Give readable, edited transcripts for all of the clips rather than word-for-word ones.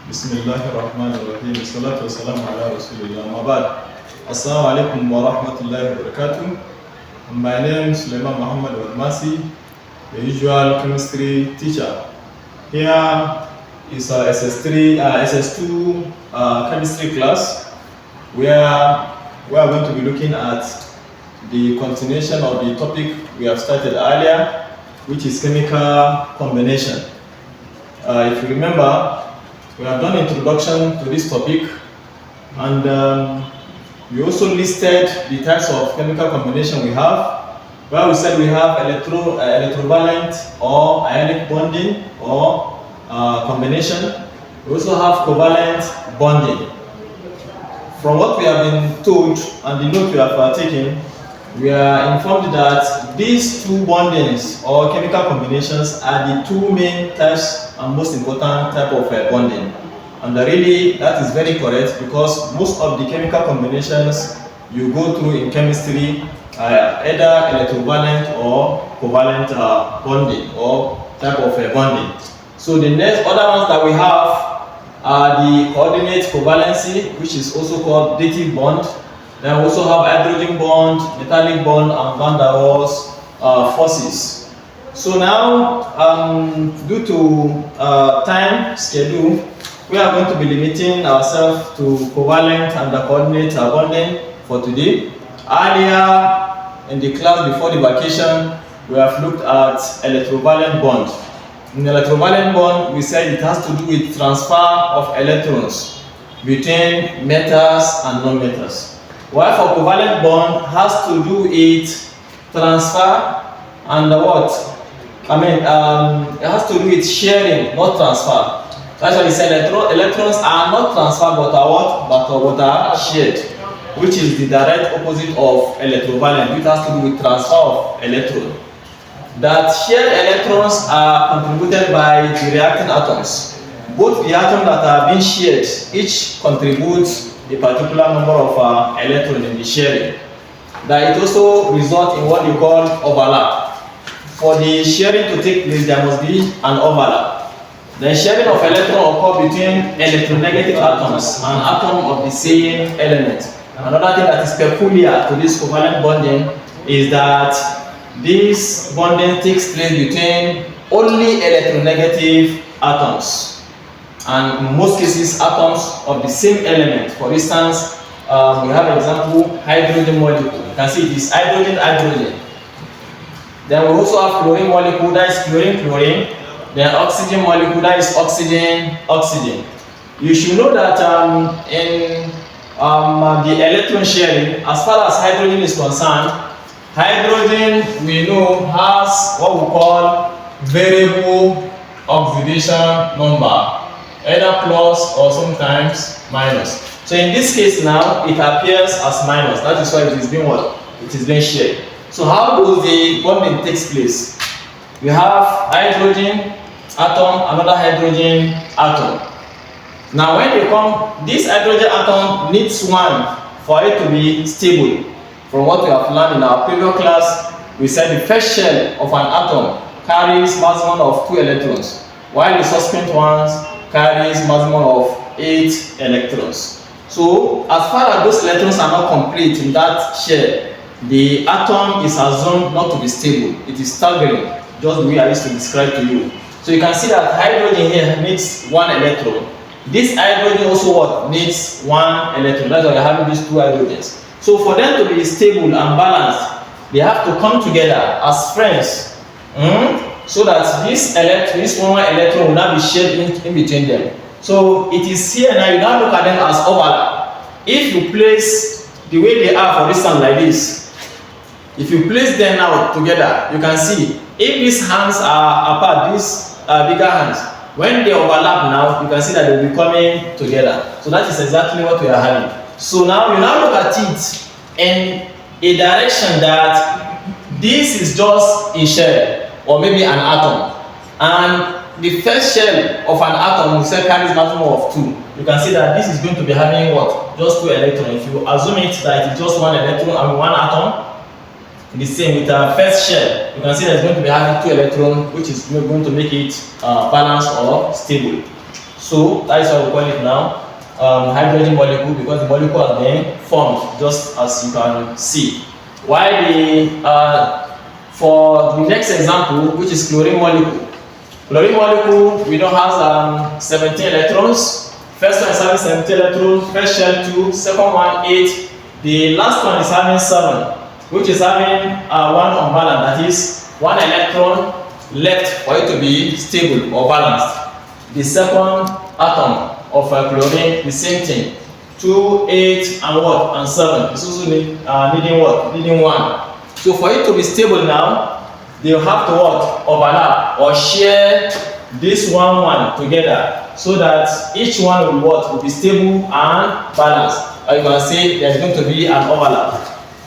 Bismillahirrahmanirrahim. Salatu wassalamu ala rasulillah. Mabad. Assalamu alaikum wa rahmatullahi wa barakatuh. My name is Suleiman Muhammad Walmasi, the usual chemistry teacher. Here is our SS2 chemistry class, where we are going to be looking at the continuation of the topic we have started earlier, which is chemical combination. If you remember, we have done introduction to this topic, and we also listed the types of chemical combination we have, where we said we have electrovalent or ionic bonding or combination. We also have covalent bonding. From what we have been told and the note we have taken, we are informed that these two bondings or chemical combinations are the two main types and most important type of bonding. And really, that is very correct, because most of the chemical combinations you go through in chemistry are either electrovalent or covalent bonding or type of bonding. So the next other ones that we have are the coordinate covalency, which is also called dative bond. Then we also have hydrogen bond, metallic bond, and van der Waals forces. So now, due to time schedule, we are going to be limiting ourselves to covalent and the coordinate bonding for today. Earlier in the class before the vacation, we have looked at electrovalent bond. In electrovalent bond, we said it has to do with transfer of electrons between metals and non-metals. While for covalent bond has to do with transfer and what? It has to do with sharing, not transfer. That's why we said electrons are not transferred but are what? But are shared, which is the direct opposite of electrovalent, which has to do with transfer of electron. That shared electrons are contributed by the reacting atoms. Both the atoms that are being shared, each contributes a particular number of electrons in the sharing. That it also results in what you call overlap. For the sharing to take place, there must be an overlap. The sharing of electrons occurs between electronegative atoms and atoms of the same element. Another thing that is peculiar to this covalent bonding is that this bonding takes place between only electronegative atoms, and in most cases atoms of the same element. For instance, we have an example, hydrogen molecule. You can see it is hydrogen. Then we also have chlorine molecule, that is chlorine. Then oxygen molecule, that is oxygen. You should know that in the electron sharing, as far as hydrogen is concerned, hydrogen we know has what we call variable oxidation number, either plus or sometimes minus. So in this case now, it appears as minus. That is why it is being what? It is being shared. So how does the bonding takes place? We have hydrogen atom, another hydrogen atom. Now when they come, this hydrogen atom needs one for it to be stable. From what we have learned in our previous class, we said the first shell of an atom carries maximum of 2 electrons, while the subsequent ones carries maximum of 8 electrons. So as far as those electrons are not complete in that shell, the atom is assumed not to be stable. It is staggering, just the way I used to describe to you. So you can see that hydrogen here needs 1 electron. This hydrogen also what? Needs 1 electron. That's why you're having these 2 hydrogens. So for them to be stable and balanced, they have to come together as friends, so that this one electron will not be shared in between them. So it is here now, you now look at them as overlap. If you place the way they are, for instance, like this, if you place them now together, you can see if these hands are apart, these bigger hands, when they overlap now, you can see that they will be coming together. So that is exactly what we are having. So now you now look at it in a direction that this is just a shell or maybe an atom, and the first shell of an atom we say carries maximum of 2. You can see that this is going to be having what? Just 2 electrons. If you assume it that it is just 1 electron and 1 atom, the same with our first shell, you can see that it's going to be having 2 electrons, which is going to make it balanced or stable. So that is what we call it now, hydrogen molecule, because the molecule has been formed, just as you can see. While for the next example, which is chlorine molecule. Chlorine molecule, we don't have 17 electrons. First one is having 17 electrons, first shell 2, second one 8, the last one is having 7, which is having one unbalanced, that is 1 electron left for it to be stable or balanced. The second atom of chlorine, the same thing, 2, 8, and what? And 7. It's also needing what? Needing 1. So for it to be stable now, they have to what? Overlap or share this one together, so that each one will what? Will be stable and balanced. Or you can say there's going to be an overlap.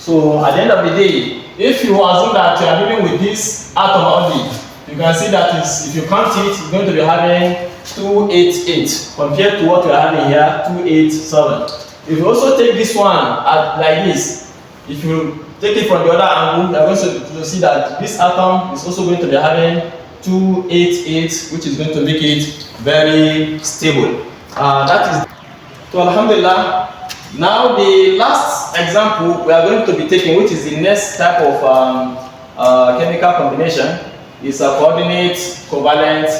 So at the end of the day, if you assume that you are dealing with this atom only, you can see that if you count it, it's going to be having 288 compared to what we are having here, 287. If you also take this one like this, if you take it from the other angle, you are going to see that this atom is also going to be having 288, which is going to make it very stable. That is, so alhamdulillah. Now the last example we are going to be taking, which is the next type of chemical combination, is a coordinate covalent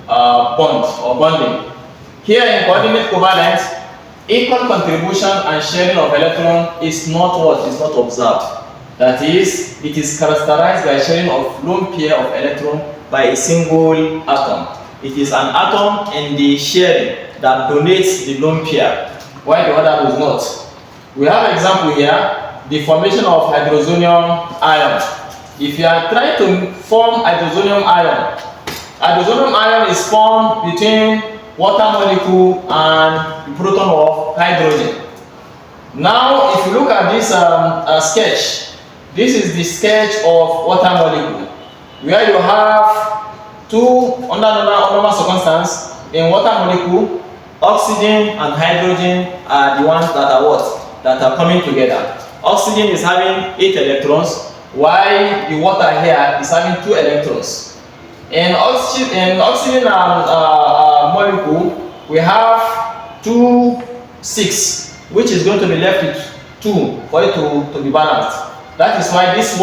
bond or bonding. Here in coordinate covalent, equal contribution and sharing of electron is not what is not observed. That is, it is characterized by sharing of lone pair of electron by a single atom. It is an atom in the sharing that donates the lone pair, while the other does not. We have an example here, the formation of hydrozonium ion. If you are trying to form hydrozonium ion is formed between water molecule and the proton of hydrogen. Now, if you look at this sketch, this is the sketch of water molecule, where you have two, under normal circumstance, in water molecule, oxygen and hydrogen are the ones that are what? That are coming together. Oxygen is having 8 electrons, while the water here is having 2 electrons. In oxygen molecule, we have 2, 6, which is going to be left with 2 for it to be balanced. That is why this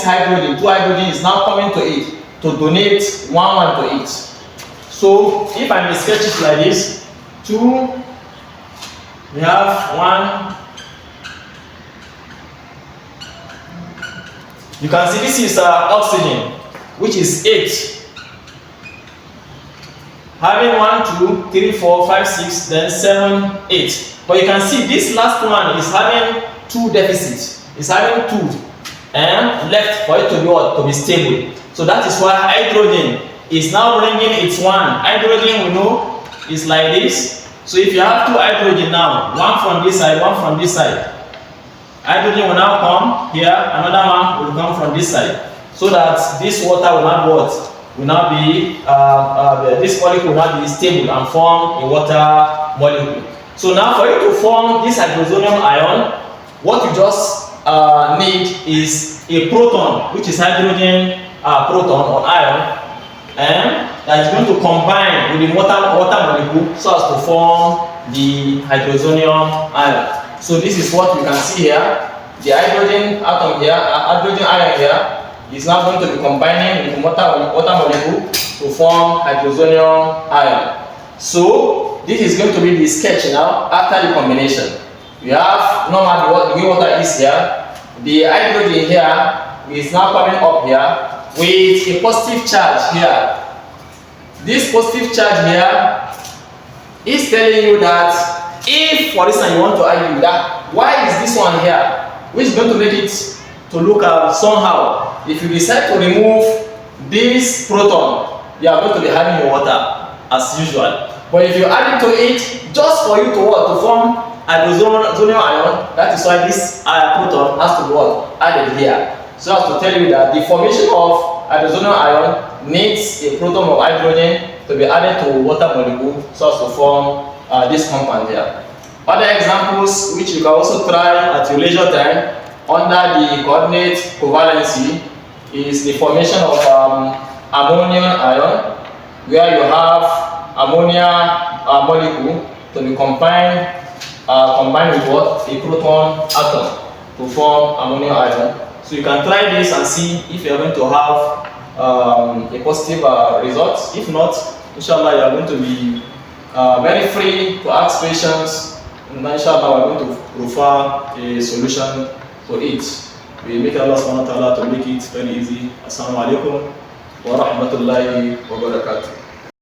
hydrogen, 2 hydrogen, is now coming to it to donate 1 to it. So if I may sketch it like this, 2, we have 1. You can see this is oxygen, which is 8. Having 1, 2, 3, 4, 5, 6, then 7, 8. But you can see this last one is having 2 deficits. It's having 2 and left for it to be what? To be stable. So that is why hydrogen is now bringing its 1. Hydrogen, we know, is like this. So if you have 2 hydrogen now, 1 from this side, 1 from this side, hydrogen will now come here, another one will come from this side, so that this water will not what? Will not be, this molecule will not be stable and form a water molecule. So now for you to form this hydrozonium ion, what you just need is a proton, which is hydrogen proton or ion, and that is going to combine with the water molecule so as to form the hydrozonium ion. So this is what you can see here. The hydrogen atom here, hydrogen ion here, is now going to be combining with the water molecule to form hydrozonium ion. So this is going to be the sketch now after the combination. You have normally the way water is here. The hydrogen here is now coming up here with a positive charge here. This positive charge here is telling you that if, for instance, you want to argue that why is this one here, which is going to make it to look somehow. If you decide to remove this proton, you are going to be having your water as usual. But if you add it to it, just for you to form hydrozonium ion, that is why this proton has to be added here. So as to tell you that the formation of hydrozonium ion needs a proton of hydrogen to be added to water molecule so as to form this compound here. Other examples which you can also try at your leisure time under the coordinate covalency is the formation of ammonium ion, where you have ammonia molecule to be combined with what? A proton atom to form ammonium ion. So you can try this and see if you are going to have a positive result. If not, inshallah, you are going to be very free to ask questions. And inshallah, we are going to prefer a solution to it. We make Allah subhanahu wa ta'ala to make it very easy. Assalamu alaikum wa rahmatullahi wa barakatuh.